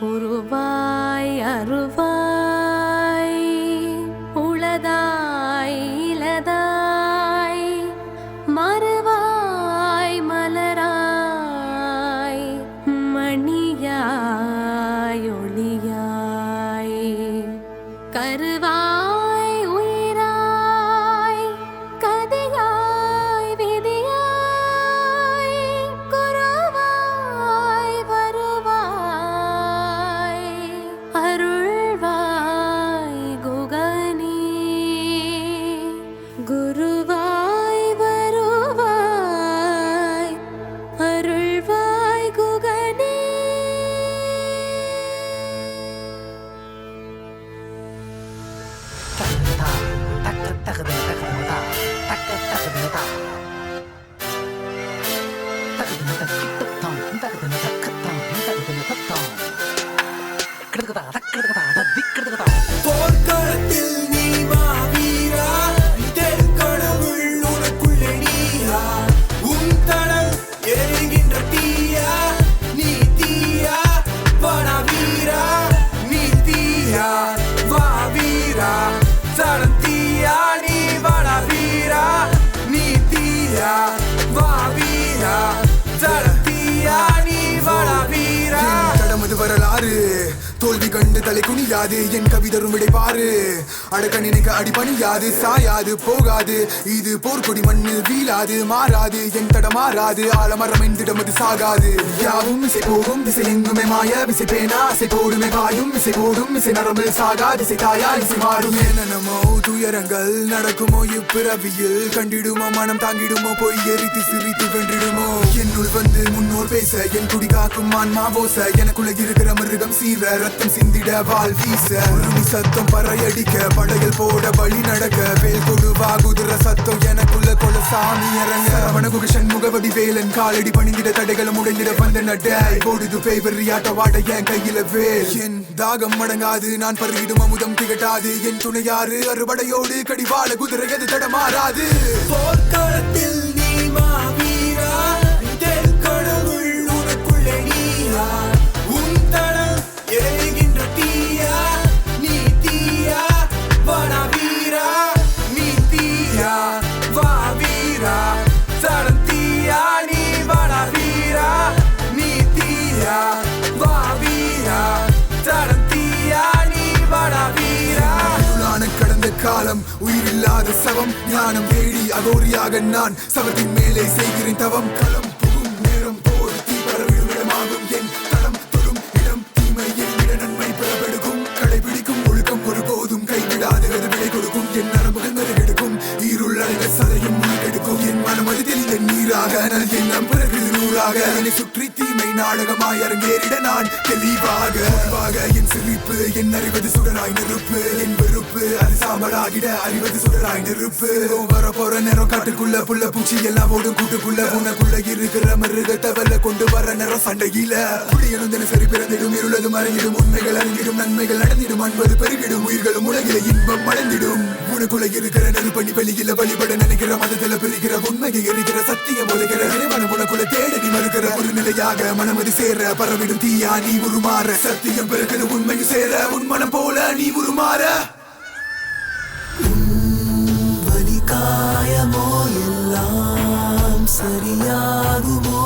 உருவாய் அருவாய் உளதாய் இலதாய் மறுவாய் மலராய் மணியாய் ஒளியாய் கருவாய் உயிராய் கதையாய் விதியாய் குருவாய் வருவாய் அருள்வாய் குகனே குருவாய் வருவாய் அருள்வாய் குகனே. போர்க்களத்தில் நீ மாவீரா, தெருக்கடவுள் உனக்குள்ளே நீயா, உன் தடம் எரிகின்ற தீயா, நீ தீயா வாடா வீரா, நீ தீயா வா வீரா, தடம் தீயா நீ வாடா வீரா, நீ தீயா வா வீரா, தடம் தீயா நீ வாடா வீரா. தடமது வரலாறு தோல்வி கண்டு தலை குனியாது, என் கவிதரும் விடை பாரு. அடக்க நினைக்க அடிபணியாது, சாயாது போகாது, இது போர்க்கொடி மண்ணில் வீழாது, மாறாது என் தட மாறாது, ஆலமரம் என்றிடமது சாகாது. யாவும் இசை போகும் திசை எங்குமே மாய விசை பேனா, இசை போடுமே பாயும் இசை போடும் இசை நரம்பில் சாகா திசை தாயா இசை மாறும். என்னென்னமோ துயரங்கள் நடக்குமோ இப்பிறவியில், கண்டிடுமோ மனம் தாங்கிடுமோ பொய் எரித்து சிரித்து வென்றிடுமோ. என்னுள் வந்து முன்னோர் பேச என் குடி காக்கும் ஆன்மா போச, எனக்குள்ள இருக்கிற மிருகம் சீர ரத்தம் சிந்திட வால் வீச, உருமி சத்தம் பறையடிக்க படையல் போட வழி நடக்க, வேல் கொடுவா குதிர சத்தம் எனக்குள்ள கொல சாமி இறங்க. வனகுக சண்முகவடி வேலன் காலடி பணிந்திட தடைகளும் உடைந்திட வந்த நடை போடுது பேய் வெறியாட்ட வாட என் கையில வேல். என் தாகம் மடங்காது, நான் பருகிடும் அமுதம் திகட்டாது, என் துணையாறு அறுபடையோடு கடிவாள குதிரை எது தடமாறாது. போர்க்களத்தில் நீ மாவீரா, தெருக்கடவுள் உனக்குள்ளே நீயா, உன் தடம் எரிகின்ற தீயா, நீ தீயா வாடா வீரா, நீ தீயா வா வீரா, தடம் தீயா நீ வாடா வீரா, நீ தீயா வா வீரா, தடம் தீயா நீ வாடா வீரா. கடந்த காலம் உயிரில்லாத சவம், ஞானம் தேடி அகோரியாக நான் சவத்தின் மேலே செய்கிறேன் தவம். களம் புகும் நேரம் போர் தீ பரவிடும் இடமாகும், என் தடம் தொடும் இடம் தீமை என்கிற நன்மை பெறப்பெடுக்கும், கடைபிடிக்கும் ஒழுக்கம் ஒருபோதும் கைவிடாது, அது விடை கொடுக்கும். என் நரம்புகள் மெருகெடுக்கும், ஈருள் அடைந்த சதையும் முழுக்கெடுக்கும், என் மனம் அது தெளிந்த நீராக நல் எண்ணம் பிறகு நூறாக, என்னை சுற்றி தீமை நாடகமாய் அரங்கேறிட நான் தெளிவாக. என் சிரிப்பு என் அறிவது சுடராய் நெருப்பு, என் வெறுப்பு அது சாம்பலாகிட அறிவது சுடராய் நெருப்பு. வர போற நேரம் காட்டுக்குள்ள புள்ள பூச்சி எல்லாம் ஓடும் கூட்டுக்குள்ள, உனக்குள்ள இருக்கிற மிருகத்தை வெல்ல கொண்டு வர நேரம் சண்டையில. புளியனும் தினசரி பிறந்திடும், இருளது மறைந்திடும், உண்மைகள் அறிந்திடும், நன்மைகள் நடந்திடும், அன்பது பெருகிடும், உயிர்களும் உலகில இன்பம் அடைந்திடும். உனக்குள்ள இருக்கிற நெருப்பணி வெளியில வழிபட நினைக்கிற மதத்துல பிரிக்கிற உண்மையை எரிக்கிற சத்தியம் ஒதுக்கிற இறைவனம் உனக்குள்ள தேடி மறுக்கிற ஒரு நிலையாக மனமது சேர பரவிடும் தீயா நீ உருமாற, சத்தியம் பிறகு உண்மையை சேர உன் மனம் போல நீ உருமாற. வலி காயமோ எல்லாம் சரியாகுமோ,